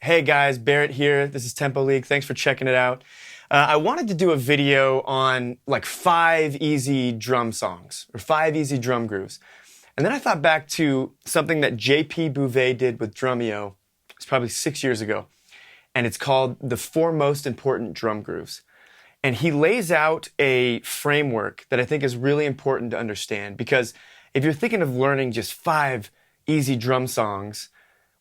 Hey guys, Barrett here. This is Tempo League. Thanks for checking it out. I wanted to do a video on like 5 easy drum songs or 5 easy drum grooves. And then I thought back to something that JP Bouvet did with Drumeo. It's probably 6 years ago. And it's called the 4 most important drum grooves. And he lays out a framework that I think is really important to understand, because if you're thinking of learning just 5 easy drum songs,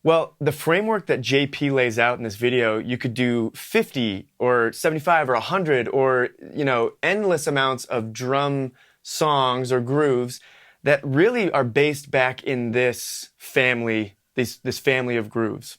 well, the framework that JP lays out in this video, you could do 50 or 75 or 100 or, endless amounts of drum songs or grooves that really are based back in this family, this family of grooves.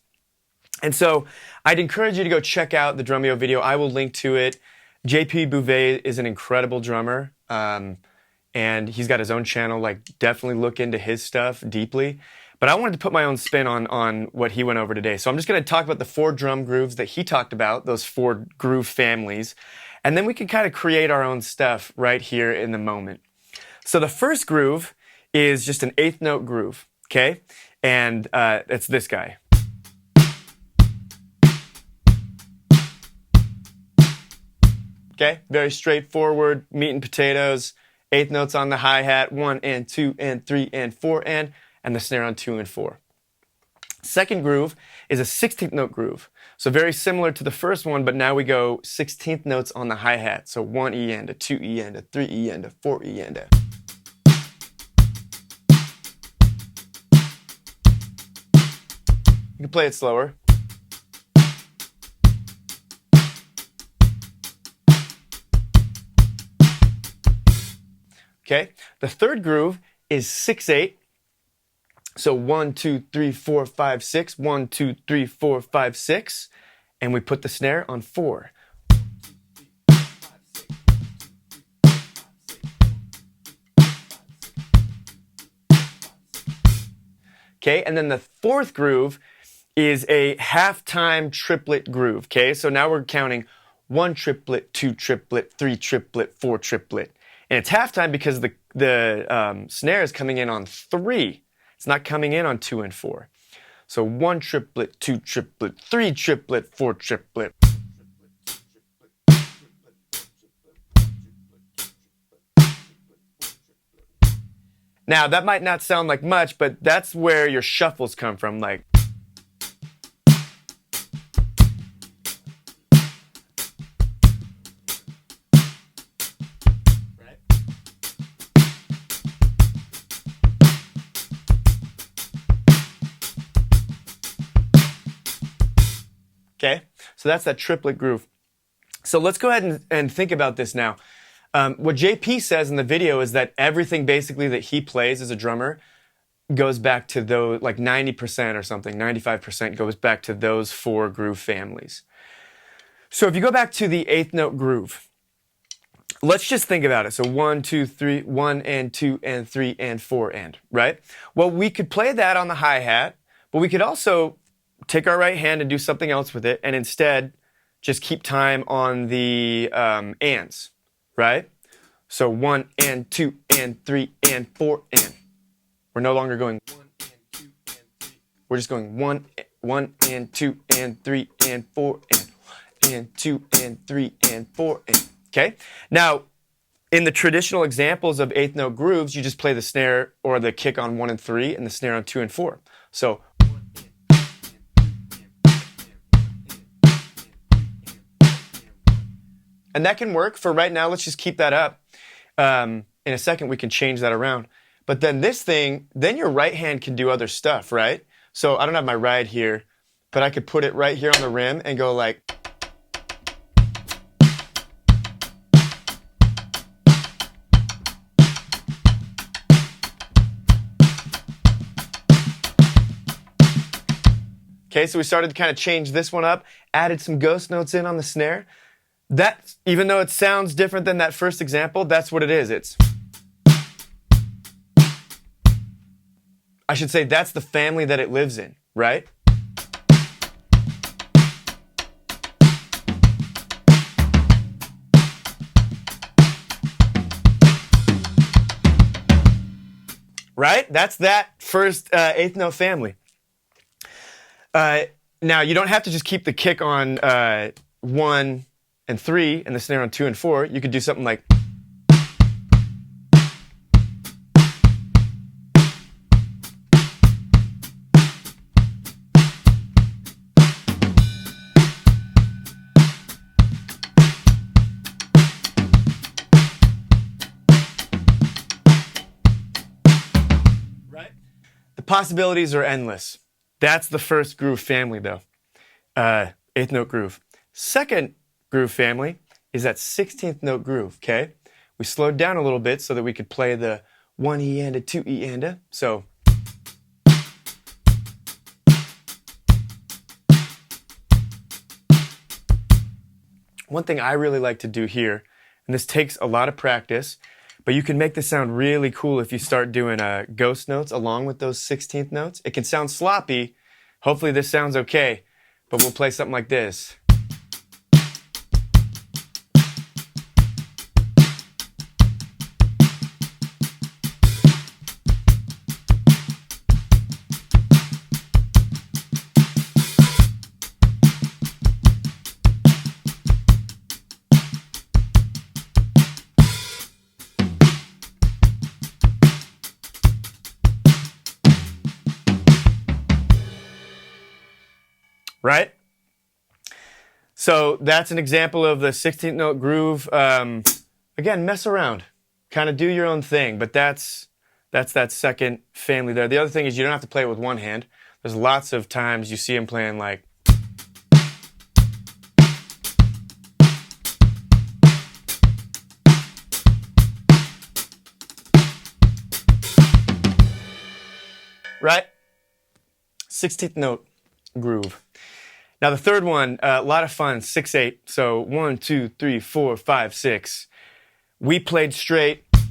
And so I'd encourage you to go check out the Drumeo video. I will link to it. JP Bouvet is an incredible drummer, and he's got his own channel. Definitely look into his stuff deeply. But I wanted to put my own spin on what he went over today. So I'm just going to talk about the 4 drum grooves that he talked about, those 4 groove families, and then we can kind of create our own stuff right here in the moment. So the first groove is just an 8th note groove, okay? And it's this guy. Okay, very straightforward, meat and potatoes, 8th notes on the hi-hat, 1 and 2 and 3 and 4 and the snare on 2 and 4. Second groove is a 16th note groove. So very similar to the first one, but now we go 16th notes on the hi-hat. So 1 E and a 2 E and a 3 E and a 4 E and a. You can play it slower. Okay, the third groove is 6/8. So 1, 2, 3, 4, 5, 6. 1, 2, 3, 4, 5, 6. And we put the snare on 4. Okay, and then the fourth groove is a half-time triplet groove. Okay, so now we're counting 1 triplet, 2 triplet, 3 triplet, 4 triplet. And it's halftime because the snare is coming in on 3. It's not coming in on 2 and 4. So 1 triplet, 2 triplet, 3 triplet, 4 triplet. Now, that might not sound like much, but that's where your shuffles come from. Like. Okay, so that's that triplet groove. So let's go ahead and think about this now. What JP says in the video is that everything basically that he plays as a drummer goes back to those, like 90% or something, 95% goes back to those 4 groove families. So if you go back to the 8th note groove, let's just think about it. So 1, 2, 3, 1 and 2 and 3 and 4 and, right? Well, we could play that on the hi-hat, but we could also take our right hand and do something else with it, and instead just keep time on the ands, right? So 1 and 2 and 3 and 4 and. We're no longer going 1 and 2 and 3. We're just going 1 and 2 and 3 and 4 and 2 and 3 and 4 and. Okay? Now, in the traditional examples of 8th note grooves, you just play the snare or the kick on 1 and 3 and the snare on 2 and 4. So and that can work for right now. Let's just keep that up. In a second, we can change that around. But then this thing, then your right hand can do other stuff, right? So I don't have my ride here, but I could put it right here on the rim and go like. Okay, so we started to kind of change this one up, added some ghost notes in on the snare. That, even though it sounds different than that first example, that's what it is. I should say that's the family that it lives in, right? Right? That's that first 8th note family. Now, you don't have to just keep the kick on 1 and 3 and the snare on 2 and 4. You could do something like... Right? The possibilities are endless. That's the first groove family, though. Eighth note groove. Second groove family is that 16th note groove, okay? We slowed down a little bit so that we could play the 1 E and a 2 E and a. So... One thing I really like to do here, and this takes a lot of practice, but you can make this sound really cool if you start doing ghost notes along with those 16th notes. It can sound sloppy. Hopefully this sounds okay, but we'll play something like this. Right? So that's an example of the 16th note groove. Again, mess around. Kind of do your own thing, but that's that second family there. The other thing is you don't have to play it with one hand. There's lots of times you see them playing like... Right? 16th note groove. Now the third one, a lot of fun, 6/8. So 1, 2, 3, 4, 5, 6. We played straight. You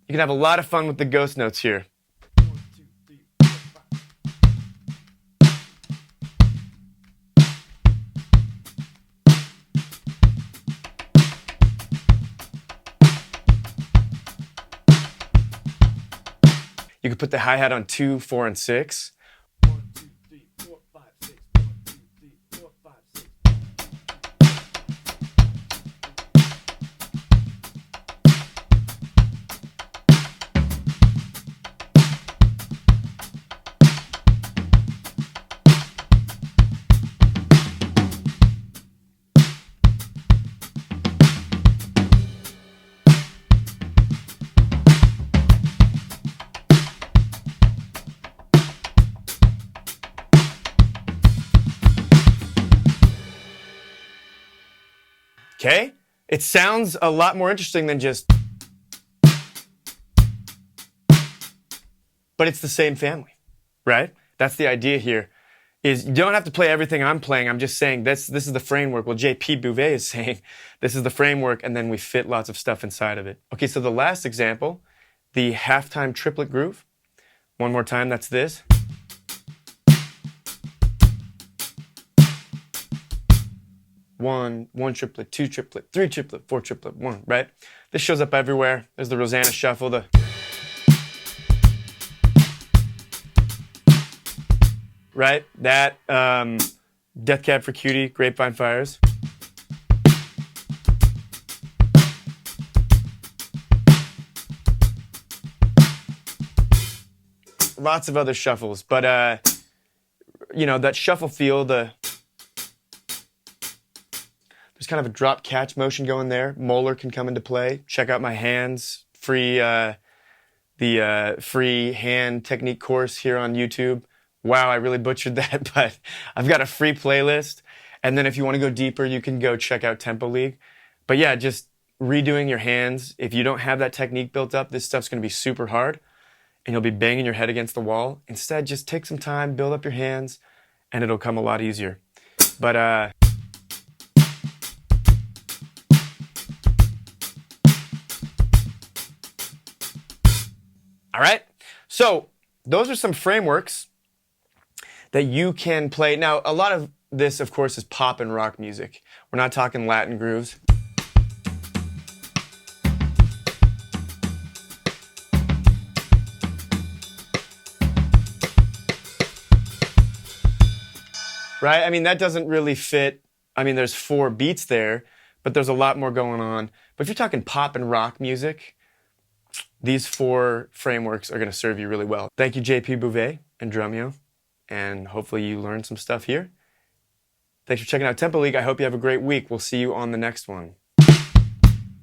can have a lot of fun with the ghost notes here. You could put the hi-hat on 2, 4, and 6. 1, 2, 3, 4, 5, 6. 1, 2, 3, 4, 5, 6. Okay? It sounds a lot more interesting than just... But it's the same family, right? That's the idea here, is you don't have to play everything I'm playing. I'm just saying this is the framework. Well, J.P. Bouvet is saying this is the framework, and then we fit lots of stuff inside of it. Okay, so the last example, the halftime triplet groove. One more time, that's this. One triplet, 2 triplet, 3 triplet, 4 triplet, 1, right? This shows up everywhere. There's the Rosanna Shuffle, the... Right? That, Death Cab for Cutie, Grapevine Fires. Lots of other shuffles, but, you know, that shuffle feel, there's kind of a drop catch motion going there. Molar can come into play. Check out my hands, the free hand technique course here on YouTube. Wow, I really butchered that, but I've got a free playlist. And then if you want to go deeper, you can go check out Tempo League. But yeah, just redoing your hands. If you don't have that technique built up, this stuff's going to be super hard and you'll be banging your head against the wall. Instead, just take some time, build up your hands, and it'll come a lot easier. But, all right, so those are some frameworks that you can play. Now, a lot of this, of course, is pop and rock music. We're not talking Latin grooves. right? I mean, that doesn't really fit. I mean, there's 4 beats there, but there's a lot more going on. But if you're talking pop and rock music, these 4 frameworks are going to serve you really well. Thank you, JP Bouvet and Drumeo, and hopefully you learned some stuff here. Thanks for checking out Tempo League. I hope you have a great week. We'll see you on the next one.